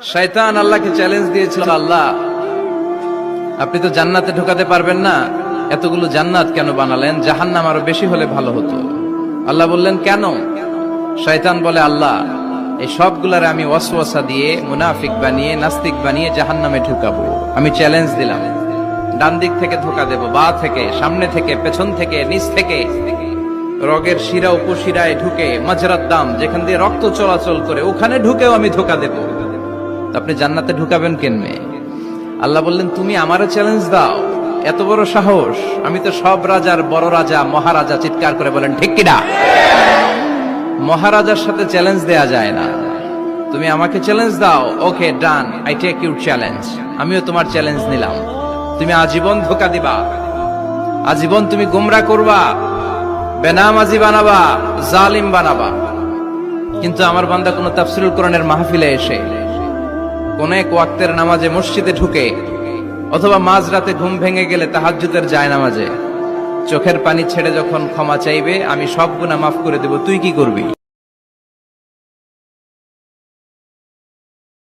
শয়তান আল্লাহকে চ্যালেঞ্জ দিয়েছিল, আল্লাহ আপনি তো জান্নাতে ঢোকাতে পারবেন না, এতগুলো জান্নাত কেন বানালেন? জাহান্নাম আরো বেশি হলে ভালো হতো। আল্লাহ বললেন কেন? শয়তান বলে, আল্লাহ এই সবগুলারে আমি ওয়াসওয়াসা দিয়ে মুনাফিক বানিয়ে নাস্তিক বানিয়ে জাহান্নামে ঢুকাবো। আমি চ্যালেঞ্জ দিলাম, ডান দিক থেকে ধোকা দেব, বা থেকে, সামনে থেকে, পেছন থেকে, নিচ থেকে, রগের শিরা উপশিরায় ঢুকে, মাজরাত দাম যেখান দিয়ে রক্ত চলাচল করে ওখানে ঢুকেও আমি ধোকা দেব। আপনি জান্নাতে ঢুকাবেন কেনমে? আল্লাহ বললেন তুমি আমারে চ্যালেঞ্জ দাও, এত বড় সাহস? আমি তো সব রাজার বড় রাজা, মহারাজা। চিৎকার করে বলেন ঠিক কিনা? মহারাজার সাথে চ্যালেঞ্জ দেয়া যায় না। তুমি আমাকে চ্যালেঞ্জ দাও, ওকে ডান, আই টেক ইউর চ্যালেঞ্জ। আমিও তোমার চ্যালেঞ্জ নিলাম। তুমি আজীবন ধোকা দিবা, আজীবন তুমি গুমরা করবা, বেনামাজি বানাবা, জালিম বানাবা। কিন্তু আমার বান্দা কোন তাফসীরুল কোরআনের মাহফিলে এসে, কোন এক ওয়াক্তের নামাজে মসজিদে ঢুকে, অথবা মাঝরাতে ঘুম ভেঙে গেলে তাহাজ্জুদের জায়নামাজে চোখের পানি ছেড়ে যখন ক্ষমা চাইবে, আমি সব গুনাহ মাফ করে দেব, তুই কি করবি?